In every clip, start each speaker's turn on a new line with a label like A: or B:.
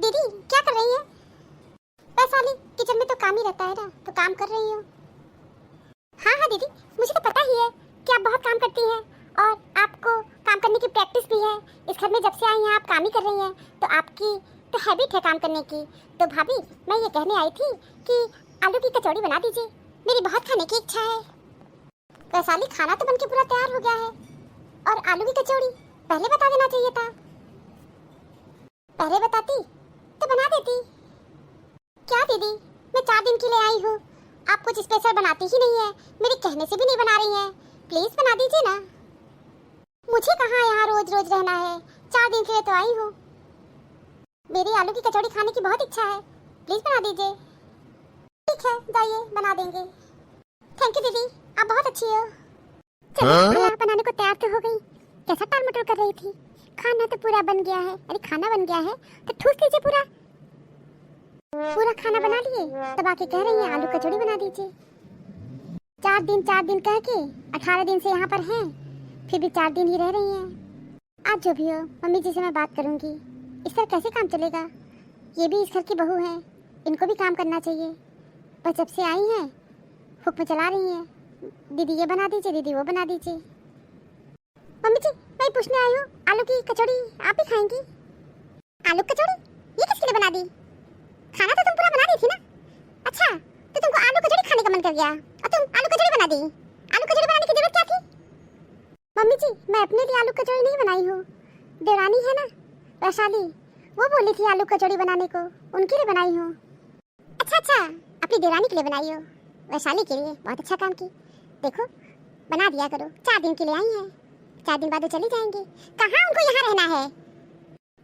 A: दीदी क्या कर रही है? वैशाली किचन में तो काम ही रहता है ना, तो काम कर रही हूँ। हाँ हाँ दीदी, मुझे तो पता ही है कि आप बहुत काम करती हैं और आपको काम करने की प्रैक्टिस भी है। इस घर में जब से आई हैं आप काम ही कर रही हैं, तो आपकी तो हैबिट है काम करने की। तो भाभी मैं ये कहने आई थी कि आलू की कचौड़ी बना दीजिए, मेरी बहुत खाने की इच्छा है। वैशाली खाना तो बनके पूरा तैयार हो गया है और आलू की कचौड़ी पहले बता देना चाहिए था। पहले बताती तो बना देती। क्या दीदी, मैं 4 दिन के लिए आई हूँ, आप कुछ स्पेशल बनाती ही नहीं है, मेरे कहने से भी नहीं बना रही हैं। प्लीज बना दीजिए ना। मुझे कहाँ यहाँ रोज रोज रहना है, 4 दिन के लिए तो आई हूँ। मेरी आलू की कचौड़ी खाने की बहुत इच्छा है, प्लीज बना दीजिए। ठीक है जाइए बना देंगे। थैंक यू दीदी, आप बहुत अच्छी हो। चलो खाना बनाने को तैयार तो हो गई। कैसा टाल मटोल कर रही थी? खाना तो पूरा बन गया है। अरे खाना बन गया है तो ठूस दीजिए पूरा। पूरा खाना बना लिए तब आके कह रही हैं आलू कचौड़ी बना दीजिए। 4 दिन कह के 18 दिन से यहाँ पर हैं, फिर भी 4 दिन ही रह रही हैं। आज जो भी हो मम्मी जी से मैं बात करूँगी। इस तरह कैसे काम चलेगा? ये भी इस घर की बहू हैं, इनको भी काम करना चाहिए। बस जब से आई हैं हुक्म चला रही हैं, दीदी ये बना दीजिए, दीदी वो बना दीजिए। मम्मी जी मैं पूछने आई हूँ, आलू की कचौड़ी आप ही खाएंगी? आलू कचौड़ी ये किसके लिए बना दी? खाना तो तुम पूरा बना दी थी ना। अच्छा तो तुमको आलू कचौड़ी खाने का मन कर गया और तुम आलू कचौड़ी बना दी। आलू कचौड़ी बनाने की जरूरत क्या थी? मम्मी जी मैं अपने लिए आलू कचौड़ी नहीं बनाई हूँ, देवरानी है ना वैशाली, वो बोली थी आलू कचौड़ी बनाने को, उनके लिए बनाई हूँ। अच्छा अपनी देवरानी के लिए बनाई हो, वैशाली के लिए। बहुत अच्छा काम की। देखो बना दिया करो, 4 दिन के लिए आई हैं, 4 दिन बाद वो चली जाएंगी। कहाँ उनको यहाँ रहना है?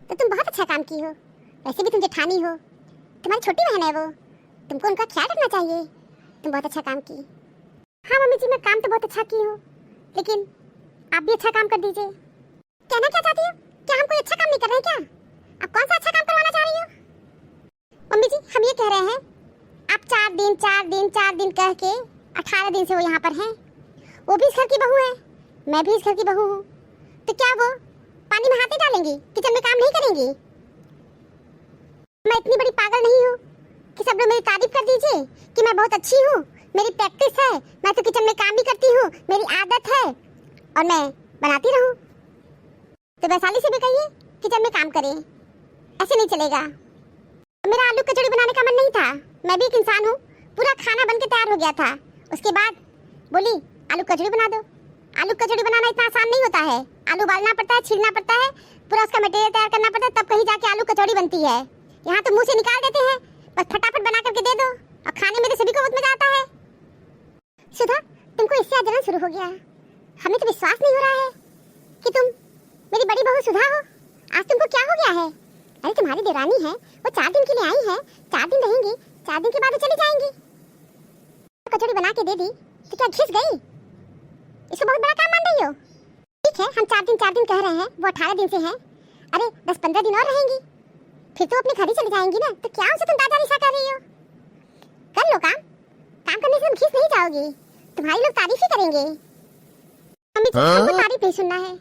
A: तो तुम बहुत अच्छा काम की हो। वैसे भी तुम जेठानी हो, तुम्हारी छोटी बहन है वो, तुमको उनका ख्याल रखना चाहिए। तुम बहुत अच्छा काम की। हाँ मम्मी जी मैं काम तो बहुत अच्छा की हूँ, लेकिन आप भी अच्छा काम कर दीजिए। कहना क्या चाहती हो? क्या हम कोई अच्छा काम नहीं कर रहे हैं क्या? आप कौन सा अच्छा काम करवाना चाह रही हो? मम्मी जी हम ये कह रहे हैं, आप 4 दिन कह के 18 दिन से वो यहाँ पर हैं। वो भी इस घर की बहू है, मैं भी इस घर की बहू हूँ, तो क्या वो पानी में हाथ नहीं डालेंगी, किचन में काम नहीं करेंगी? मैं इतनी बड़ी पागल नहीं हूँ कि सब लोग मेरी तारीफ कर दीजिए कि मैं बहुत अच्छी हूँ, मेरी प्रैक्टिस है, मैं तो किचन में काम भी करती हूँ, मेरी आदत है और मैं बनाती रहूँ। तो वैशाली से भी कहिए किचन में काम करें, ऐसे नहीं चलेगा। मेरा आलू कचौड़ी बनाने का मन नहीं था, मैं भी एक इंसान हूँ। पूरा खाना बन के तैयार हो गया था, उसके बाद बोली आलू कचौड़ी बना दो। आलू कचौड़ी बनाना इतना आसान नहीं होता है, आलू उबालना पड़ता है, छीलना पड़ता है, पूरा उसका मटेरियल तैयार करना पड़ता है, तब कहीं जाके आलू कचौड़ी बनती है। यहाँ तो मुंह से निकाल देते हैं, बस फटाफट बना करके दे दो और खाने में तो सभी को बहुत मजा आता है। सुधा तुमको इससे जलन शुरू हो गया, हमें तो विश्वास नहीं हो रहा है कि तुम मेरी बड़ी बहू सुधा हो। आज तुमको क्या हो गया है? अरे तुम्हारी देरानी है, वो 4 दिन के लिए आई है, 4 दिन रहेंगी, 4 दिन के बाद वो चली जाएंगी। कचौड़ी बना के दे दी तो क्या घिस गई? इसको बहुत बड़ा काम मान रही हो? ठीक है हम 4 दिन कह रहे हैं, वो 18 दिन से हैं। अरे 10-15 दिन और रहेंगी, फिर तो अपने घर ही चली जाएंगी ना, तो क्या उनसे तुम दादा रिश्ता कर रही हो? कर लो काम करने से तुम घिस नहीं जाओगी, तुम्हारी लोग तारीफ ही करेंगे। मम्मी जी हमको तारीफ नहीं सुनना है,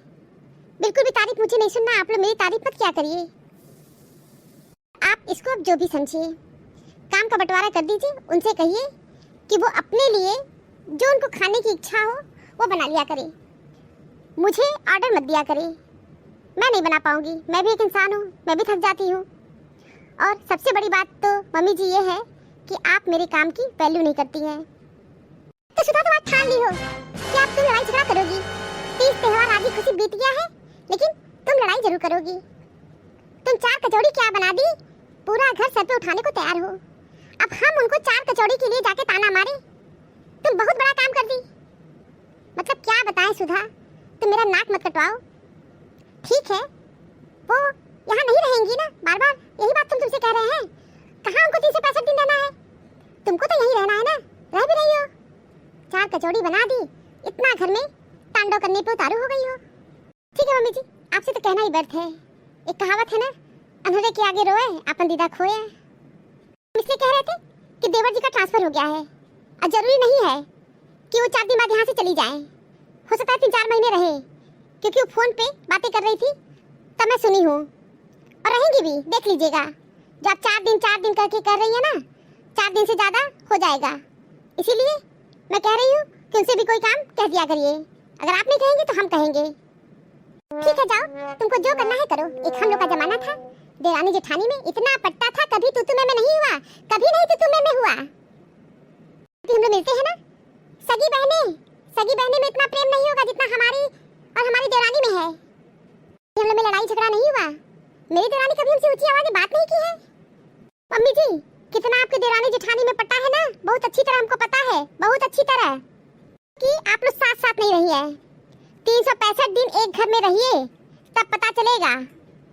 A: बिल्कुल भी तारीफ मुझे नहीं सुनना। आप लोग मेरी तारीफ मत क्या करिए। आप इसको अब जो भी समझिए, काम का बंटवारा कर दीजिए। उनसे कहिए कि वो अपने लिए जो उनको खाने की इच्छा हो वो बना लिया करे, मुझे ऑर्डर मत दिया करे। मैं नहीं बना पाऊंगी, मैं भी एक इंसान हूँ, मैं भी थक जाती हूँ। और सबसे बड़ी बात तो मम्मी जी ये है कि आप मेरे काम की वैल्यू नहीं करती हैं। तो सुधा तुम आज ठान ली हो कि आप तुम लड़ाई झगड़ा करोगी। 30 त्योहार आदि खुशी बीत गया है, लेकिन तुम लड़ाई जरूर करोगी। तुम 4 कचौड़ी क्या बना दी, पूरा घर सर पे उठाने को तैयार हो। अब हम उनको 4 कचौड़ी के लिए जाके ताना मारे, तुम बहुत बड़ा काम कर दी। मतलब क्या बताएं सुधा, तुम मेरा नाक मत कटवाओ। ठीक है वो यहाँ नहीं रहेंगी ना, बार बार यही बात तुमसे कह रहे हैं। कहाँ उनको 30 से 65 दिन रहना है? तुमको तो यहीं रहना है ना, रह भी रही हो। 4 कचौड़ी बना दी, इतना घर में तांडव करने पे उतारू हो गई हो। ठीक है मम्मी जी आपसे तो कहना ही व्यर्थ है। एक कहावत है ना, अंधेरे के आगे रोए अपन दीदा खोए। इसलिए कह रहे थे कि देवर जी का ट्रांसफर हो गया है और जरूरी नहीं है कि वो 4 दिन बाद यहाँ से चली जाएं। हो सकता है 3-4 महीने रहे, क्योंकि वो फोन पे बातें कर रही थी तब मैं सुनी हूँ। और रहेंगी भी, देख लीजिएगा। जो आप 4 दिन करके कर रही है ना, 4 दिन से ज्यादा हो जाएगा। इसीलिए मैं कह रही हूँ कि उनसे भी कोई काम कह दिया करिए। अगर आप नहीं कहेंगे तो हम कहेंगे। ठीक है जाओ, तुमको जो करना है करो। एक हम लोग का जमाना था, देरानी जेठानी में इतना पट्टा था, कभी तू तुम्हें में नहीं हुआ, कभी नहीं तू तुम्हें में हुआ। हम लोग मिलते हैं ना, सगी बहने में इतना प्रेम नहीं होगा जितना हमारी और हमारी देरानी में है। हम लोग में लड़ाई झगड़ा नहीं हुआ। मेरी देरानी कभी हमसे ऊंची आवाज में बात नहीं की है। मम्मी जी, कितना आपकी देरानी जेठानी में पट्टा है ना, बहुत अच्छी तरह हमको पता है, बहुत अच्छी तरह कि आप लोग साथ साथ नहीं रही है। 365 दिन एक घर में रहिए, तब पता चलेगा।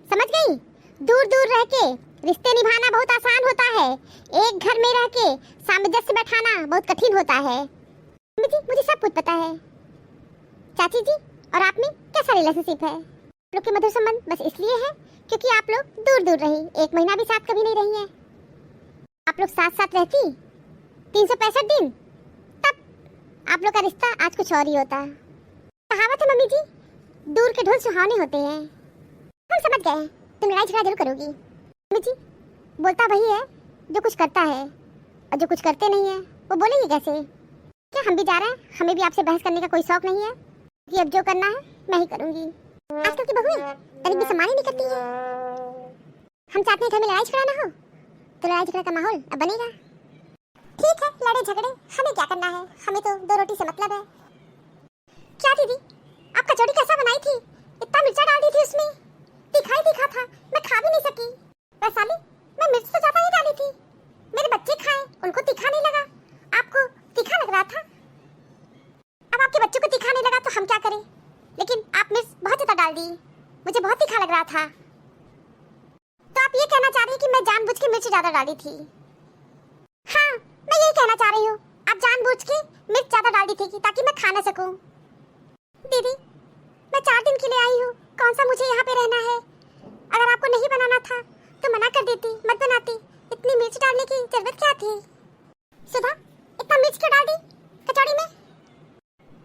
A: समझ गई? दूर दूर रह के रिश्ते निभाना बहुत आसान होता है, एक घर में रह के सामंजस्य बैठाना बहुत कठिन होता है। मम्मी जी, मुझे सब कुछ पता है। चाची जी और आप में कैसा रिलेशनशिप है? लोग के मधुर संबंध बस इसलिए है क्योंकि आप लोग दूर दूर रही, 1 महीना भी साथ कभी नहीं रही है। आप लोग साथ साथ रहती 365 दिन, तब आप लोग का रिश्ता आज कुछ और ही होता। कहावत है मम्मी जी, दूर के ढोल सुहावने होते हैं। हम समझ गए, तुम लड़ाई झगड़ा जरूर करोगी। मम्मी जी, बोलता वही है जो कुछ करता है, और जो कुछ करते नहीं है वो बोलेंगे कैसे? क्या हम भी जा रहे हैं? हमें भी आपसे बहस करने का कोई शौक नहीं है कि अब जो करना है मैं ही करूंगी। आजकल की बहुएं तनिक भी सम्मान ही नहीं करती है। हम चाहते हैं घर में लड़ाई झगड़ा ना हो, तो लड़ाई झगड़ा का माहौल अब बनेगा। ठीक है, लड़े झगड़े, हमें क्या करना है, हमें तो 2 रोटी से मतलब है। क्या दीदी, आप कचौड़ी कैसा बनाई थी? इतना मिर्चा डाल दी थी उसमें, तीखा था, मैं खा भी नहीं सकी। वैशाली, मैं मिर्च तो ज्यादा ही डाली थी, मेरे बच्चे खाए, उनको तीखा नहीं लगा, आपको तीखा लग रहा था। अब आपके बच्चों को तीखा नहीं लगा तो हम क्या करें? लेकिन आप मिर्च बहुत ज्यादा डाल दी, मुझे बहुत तीखा लग रहा था। तो आप ये कहना चाह रही हैं कि मैं जानबूझ के मिर्च ज्यादा डाली थी? हाँ, मैं यही कहना चाह रही हूँ, आप जानबूझ के मिर्च ज्यादा डाल दी थी ताकि मैं खा ना सकूं। दीदी, मैं 4 दिन के लिए आई हूँ, कौन सा मुझे यहाँ पे रहना है? अगर आपको नहीं बनाना था तो मना कर देती, मत बनाती। इतनी मिर्च डालने की जरूरत क्या थी? सुधा, इतना मिर्च क्यों डाल दी कचौड़ी में?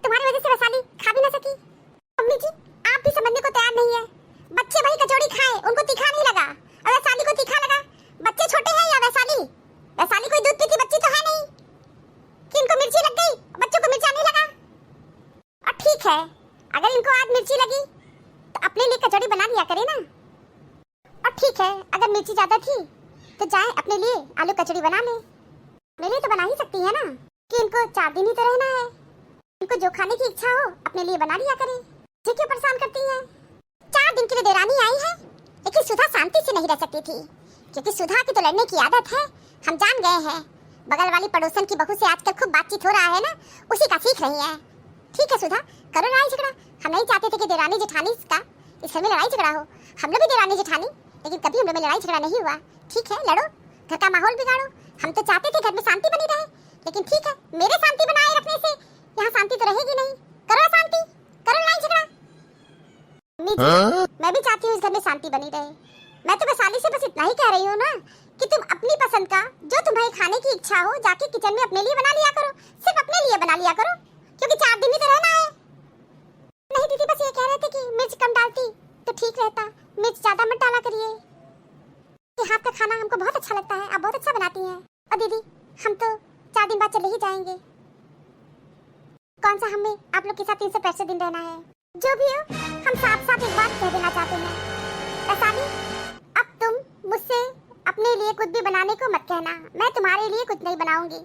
A: तुम्हारी वजह से वैशाली खा भी ना सकी। मम्मी जी, आप भी समझने को तैयार नहीं है। बच्चे वही कचौड़ी खाए, उनको तीखा नहीं लगा, और वैशाली को तीखा लगा। बच्चे छोटे हैं या वैशाली? वैशाली कोई दूध पीती बच्ची तो है नहीं कि इनको मिर्ची लग गई, बच्चों को मिर्चा नहीं लगा। और ठीक है, अगर इनको आज मिर्ची लगी तो अपने लिए कचौड़ी बना लिया करे ना। और ठीक है, अगर मिर्ची ज्यादा थी तो जाए अपने लिए आलू कचौड़ी बना ले। अपने लिए तो बना ही सकती है ना, कि इनको 4 दिन ही तो रहना है, इनको जो खाने की इच्छा हो अपने लिए बना लिया करे। ये क्यों परेशान करती है? 4 दिन के लिए देरानी आई है, लेकिन सुधा शांति से नहीं रह सकती थी, क्योंकि सुधा की तो लड़ने की आदत है, हम जान गए हैं। बगल वाली पड़ोसन की बहू से आजकल खूब बातचीत हो रहा है ना, उसी का सीख रही है। ठीक है सुधा, करो लड़ाई झगड़ा। हम नहीं चाहते थे कि देरानी जेठानी का इस घर में लड़ाई झगड़ा हो, हम लोग भी देरानी जेठानी, लेकिन कभी हम लोग में लड़ाई झगड़ा नहीं हुआ। ठीक है, लड़ो, घर का माहौल बिगाड़ो। हम तो चाहते थे घर में शांति बनी रहे, लेकिन ठीक है, मेरे शांति बनाए रखने से यहाँ शांति तो रहेगी नहीं। करो शांति, करो लड़ाई झगड़ा। मैं भी चाहती हूँ इस घर में शांति बनी रहे। मैं तो वैशाली से बस इतना ही कह रही हूँ ना कि तुम अपनी पसंद का जो तुम्हें खाने की इच्छा हो जाके किचन में अपने लिए बना लिया करो, सिर्फ अपने लिए बना लिया करो, क्योंकि 4 दिन ही तो रहना है। नहीं दीदी, बस ये कह रहे थे कि मिर्च कम डालती तो ठीक रहता, मिर्च ज्यादा मत डाला करिए। ये हाथ का खाना हमको बहुत अच्छा लगता है, आप बहुत अच्छा बनाती हैं। और दीदी, हम तो 4 दिन बाद चले ही जाएंगे। कौन सा हमें आप लोग के साथ 365 दिन रहना है? जो भी हो, हम साथ साथ एक बात कह देना चाहते हैं, वैशाली, अब तुम मुझसे अपने लिए कुछ भी बनाने को मत कहना, मैं तुम्हारे लिए कुछ नहीं बनाऊंगी।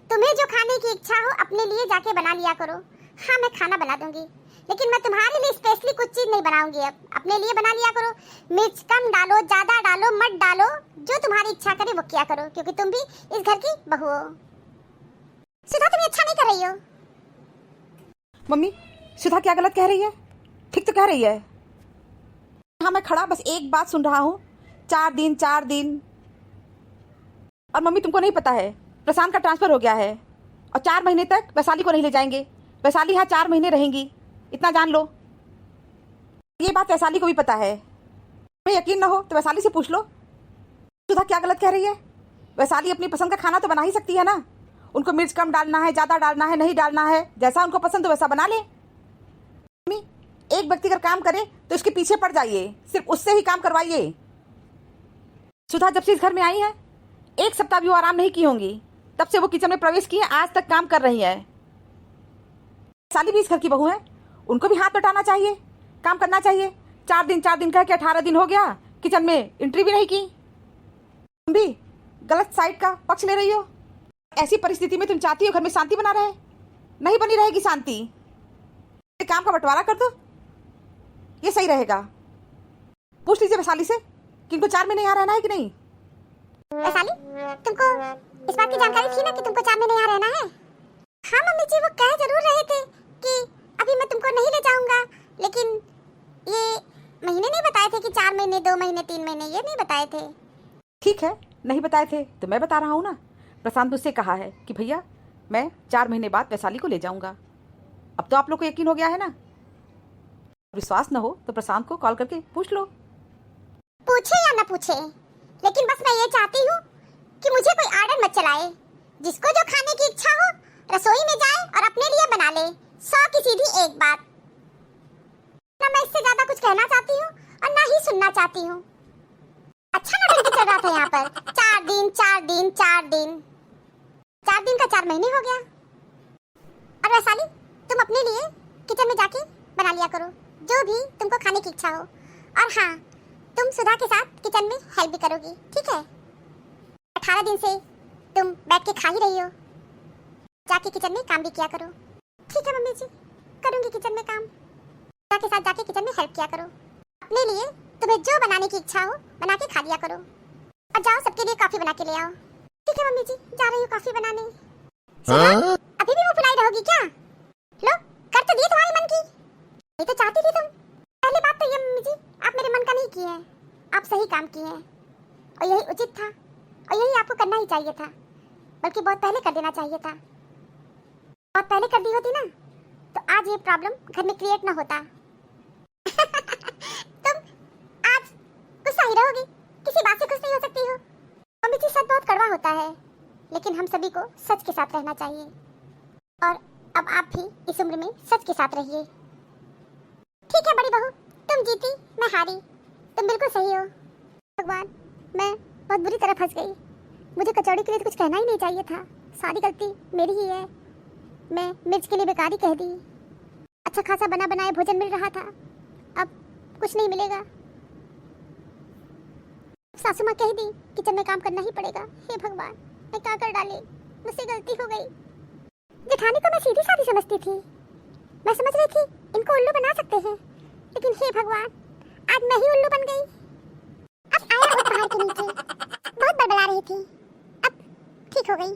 A: तुम्हें जो खाने की इच्छा हो अपने लिए जाके बना लिया करो। हाँ, मैं खाना बना दूंगी, लेकिन मैं तुम्हारे लिए स्पेशली कुछ चीज नहीं बनाऊंगी। अब अपने लिए बना लिया करो, मिर्च कम डालो, ज्यादा डालो, मत डालो, जो तुम्हारी इच्छा करे वो किया करो, क्योंकि तुम भी इस घर की बहू हो। सुधा, तुम अच्छा नहीं कर रही हो।
B: मम्मी, सुधा क्या गलत कह रही है? ठीक तो कह रही है। हाँ, मैं खड़ा बस एक बात सुन रहा हूँ, 4 दिन। और मम्मी, तुमको नहीं पता है, प्रशांत का ट्रांसफर हो गया है और 4 महीने तक वैशाली को नहीं ले जाएंगे। वैशाली यहाँ 4 महीने रहेंगी, इतना जान लो। ये बात वैशाली को भी पता है। तुम्हें यकीन ना हो तो वैशाली से पूछ लो, सुधा क्या गलत कह रही है। वैशाली अपनी पसंद का खाना तो बना ही सकती है ना, उनको मिर्च कम डालना है, ज़्यादा डालना है, नहीं डालना है, जैसा उनको पसंद हो वैसा बना ले। मम्मी, एक व्यक्ति अगर काम करे तो उसके पीछे पड़ जाइए, सिर्फ उससे ही काम करवाइए। सुधा जब से इस घर में आई है, एक सप्ताह भी वो आराम नहीं की होंगी। तब से वो किचन में प्रवेश की है, आज तक काम कर रही है। साली भी इस घर की बहू है, उनको भी हाथ बटाना चाहिए, काम करना चाहिए। 4 दिन कह के 18 दिन हो गया, किचन में एंट्री भी नहीं की। तुम भी गलत साइड का पक्ष ले रही हो। ऐसी परिस्थिति में तुम चाहती हो घर में शांति बना रहे, नहीं बनी रहेगी शांति। काम का बंटवारा कर दो, ये सही रहेगा। पूछ लीजिए वैशाली से कि इनको 4 महीने यहाँ रहना है कि नहीं।
A: वैशाली, तुमको इस बात की जानकारी थी ना कि तुमको 4 महीने यहाँ रहना है? हाँ मम्मी जी, वो कह जरूर रहे थे कि अभी मैं तुमको नहीं ले जाऊंगा, लेकिन ये महीने नहीं बताए थे कि 4 महीने, 2 महीने, 3 महीने, ये नहीं बताए थे।
B: ठीक है, नहीं बताए थे तो मैं बता रहा हूँ ना। प्रशांत मुझसे कहा है कि भैया मैं 4 महीने बाद वैशाली को ले जाऊंगा। अब तो आप लोग को यकीन हो गया है ना। विश्वास न हो तो प्रशांत को कॉल करके पूछ लो।
A: पूछे या ना पूछे, लेकिन बस मैं ये चाहती हूँ कि मुझे कोई आर्डर मत चलाए। जिसको जो खाने की इच्छा हो रसोई में जाए और अपने लिए बना ले। 100 की सीधी एक बात। ना मैं इससे ज्यादा कुछ कहना चाहती हूँ और ना ही सुनना चाहती हूँ। अच्छा नाटक चल रहा था यहाँ पर। 4 दिन 4 दिन 4 दिन 4 दिन का 4 महीने हो गया। और वैशाली, तुम अपने लिए किचन में जाके बना लिया करो जो भी तुमको खाने की इच्छा हो। और हाँ, तुम सुधा के साथ किचन में हेल्प भी करोगी, ठीक है? 18 दिन से तुम बैठ के खा ही रही हो, जाके किचन में काम भी किया करो। ठीक है मम्मी जी, करूंगी किचन में काम। सुधा के साथ जाके किचन में हेल्प किया करो। अपने लिए तुम्हें जो बनाने की इच्छा हो बना के खा लिया करो। और जाओ सबके लिए कॉफी बना के ले आओ। ठीक है मम्मी जी, जा रही हूँ कॉफी बनाने। सुधा, अभी भी वो फुलाई रहोगी क्या? लो, कर तो दिए तुम्हारे मन की। ये तो चाहती थी तुम। पहली बात तो ये मम्मी जी, आप मेरे मन का नहीं किए हैं, आप सही काम किए हैं और यही उचित था और यही आपको करना ही चाहिए था। बल्कि बहुत पहले कर देना चाहिए था। बहुत पहले कर दी होती ना तो आज ये प्रॉब्लम घर में क्रिएट ना होता। तुम आज गुस्सा ही रहोगी, किसी बात से खुश नहीं हो सकती हो। मम्मी जी, सच बहुत कड़वा होता है, लेकिन हम सभी को सच के साथ रहना चाहिए। और अब आप भी इस उम्र में सच के साथ रहिए। ठीक है बड़ी बहू, तुम जीती मैं हारी, तुम बिल्कुल सही हो। भगवान, मैं बहुत बुरी तरह फंस गई। मुझे कचौड़ी के लिए तो कुछ कहना ही नहीं चाहिए था। सारी गलती मेरी ही है। मैं मिर्च के लिए बेकारी कह दी। अच्छा खासा बना बनाए भोजन मिल रहा था, अब कुछ नहीं मिलेगा। सासू माँ कह दी किचन में काम करना ही पड़ेगा। हे भगवान, मैं क्या कर डाली, मुझसे गलती हो गई। जेठानी को मैं सीधी सादी समझती थी। मैं समझ रही थी इनको उल्लू बना सकते हैं, लेकिन हे भगवान, आज मैं ही उल्लू बन गई। अब आया वो पहाड़ के नीचे, बहुत बड़बड़ा रही थी, अब ठीक हो गई।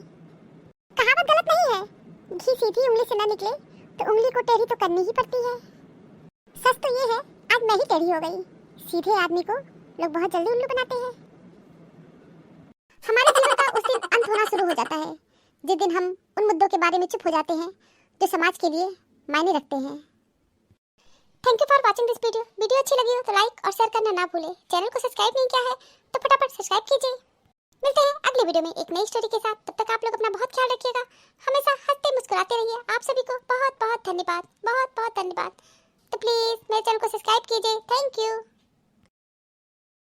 A: कहावत गलत नहीं है, घी सीधी उंगली से न निकले तो उंगली को टेढ़ी तो करनी ही पड़ती है। सच तो ये है, आज मैं ही टेढ़ी हो गई। सीधे आदमी को लोग बहुत जल्दी उल्लू बनाते हैं। हमारे जीवन का उस दिन अंत होना शुरू हो जाता है जिस दिन हम उन मुद्दों के बारे में चुप हो जाते हैं जो समाज के लिए मायने रखते हैं। Thank you for watching this video. Video अच्छी लगी हो तो लाइक और शेयर करना ना भूलें। चैनल को सब्सक्राइब नहीं किया है तो फटाफट सब्सक्राइब कीजिए। मिलते हैं अगले वीडियो में एक नई स्टोरी के साथ। तब तक आप लोग अपना बहुत ख्याल रखिएगा। हमेशा हंसते मुस्कुराते रहिए। आप सभी को बहुत बहुत धन्यवाद, बहुत बहुत धन्यवाद। तो प्लीज मेरे चैनल को सब्सक्राइब कीजिए। Thank you.